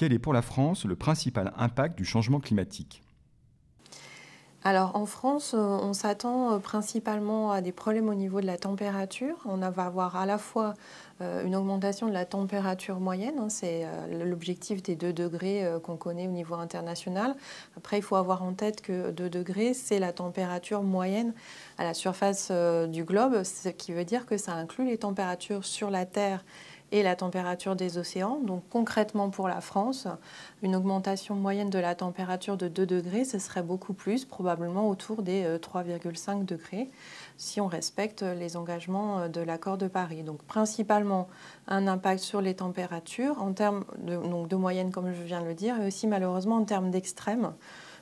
Quel est pour la France le principal impact du changement climatique? Alors en France, on s'attend principalement à des problèmes au niveau de la température. Va avoir à la fois une augmentation de la température moyenne, hein, c'est l'objectif des 2 degrés qu'on connaît au niveau international. Après, il faut avoir en tête que 2 degrés, c'est la température moyenne à la surface du globe, ce qui veut dire que ça inclut les températures sur la Terre et la température des océans. Donc concrètement pour la France, une augmentation moyenne de la température de 2 degrés, ce serait beaucoup plus, probablement autour des 3,5 degrés, si on respecte les engagements de l'accord de Paris. Donc principalement un impact sur les températures, en termes de moyenne comme je viens de le dire, et aussi malheureusement en termes d'extrêmes,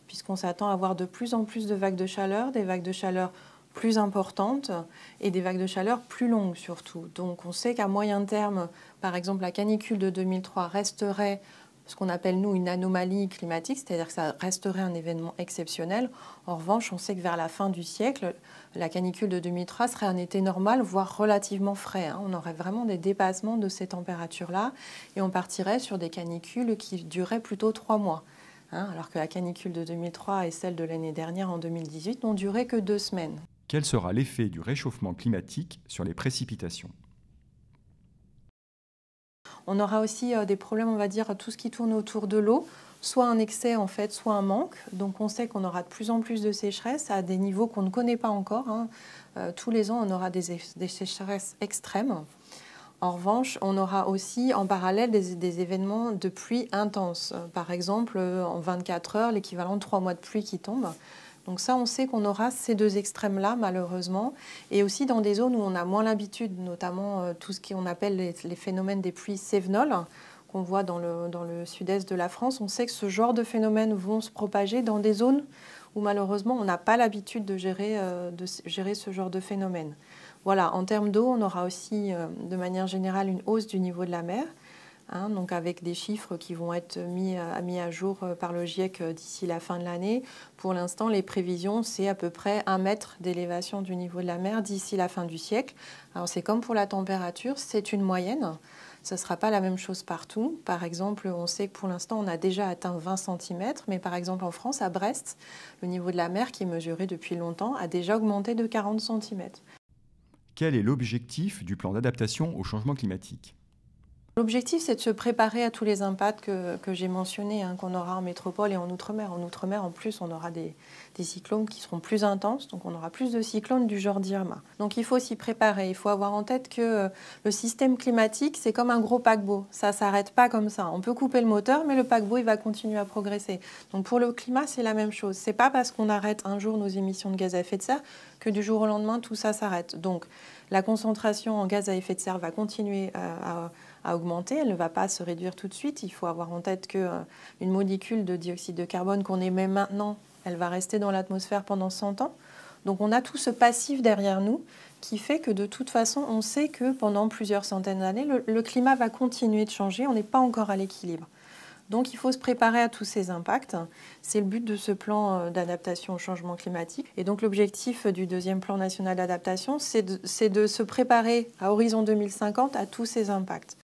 puisqu'on s'attend à avoir de plus en plus de vagues de chaleur, des vagues de chaleur plus importantes et des vagues de chaleur plus longues surtout. Donc on sait qu'à moyen terme, par exemple, la canicule de 2003 resterait ce qu'on appelle nous une anomalie climatique, c'est-à-dire que ça resterait un événement exceptionnel. En revanche, on sait que vers la fin du siècle, la canicule de 2003 serait un été normal, voire relativement frais, hein. On aurait vraiment des dépassements de ces températures-là et on partirait sur des canicules qui dureraient plutôt 3 mois. Hein, alors que la canicule de 2003 et celle de l'année dernière en 2018 n'ont duré que 2 semaines. Quel sera l'effet du réchauffement climatique sur les précipitations? On aura aussi des problèmes, on va dire, tout ce qui tourne autour de l'eau, soit un excès en fait, soit un manque. Donc on sait qu'on aura de plus en plus de sécheresse à des niveaux qu'on ne connaît pas encore, hein. Tous les ans, on aura des sécheresses extrêmes. En revanche, on aura aussi en parallèle des événements de pluie intenses. Par exemple, en 24 heures, l'équivalent de 3 mois de pluie qui tombent. Donc ça, on sait qu'on aura ces 2 extrêmes-là, malheureusement, et aussi dans des zones où on a moins l'habitude, notamment tout ce qu'on appelle les phénomènes des pluies cévenoles, qu'on voit dans le sud-est de la France. On sait que ce genre de phénomènes vont se propager dans des zones où malheureusement on n'a pas l'habitude de gérer ce genre de phénomène. Voilà, en termes d'eau, on aura aussi de manière générale une hausse du niveau de la mer. Hein, donc avec des chiffres qui vont être mis à jour par le GIEC d'ici la fin de l'année. Pour l'instant, les prévisions, c'est à peu près 1 mètre d'élévation du niveau de la mer d'ici la fin du siècle. Alors c'est comme pour la température, c'est une moyenne. Ce ne sera pas la même chose partout. Par exemple, on sait que pour l'instant, on a déjà atteint 20 cm, mais par exemple en France, à Brest, le niveau de la mer qui est mesuré depuis longtemps a déjà augmenté de 40 cm. Quel est l'objectif du plan d'adaptation au changement climatique? L'objectif, c'est de se préparer à tous les impacts que j'ai mentionnés, hein, qu'on aura en métropole et en outre-mer. En outre-mer, en plus, on aura des cyclones qui seront plus intenses, donc on aura plus de cyclones du genre d'Irma. Donc il faut s'y préparer. Il faut avoir en tête que le système climatique, c'est comme un gros paquebot. Ça ne s'arrête pas comme ça. On peut couper le moteur, mais le paquebot, il va continuer à progresser. Donc pour le climat, c'est la même chose. Ce n'est pas parce qu'on arrête un jour nos émissions de gaz à effet de serre que du jour au lendemain, tout ça s'arrête. Donc la concentration en gaz à effet de serre va continuer à augmenter, elle ne va pas se réduire tout de suite. Il faut avoir en tête qu'une molécule de dioxyde de carbone qu'on émet maintenant, elle va rester dans l'atmosphère pendant 100 ans. Donc on a tout ce passif derrière nous qui fait que de toute façon, on sait que pendant plusieurs centaines d'années, le climat va continuer de changer, on n'est pas encore à l'équilibre. Donc il faut se préparer à tous ces impacts. C'est le but de ce plan d'adaptation au changement climatique. Et donc l'objectif du deuxième plan national d'adaptation, c'est de se préparer à horizon 2050 à tous ces impacts.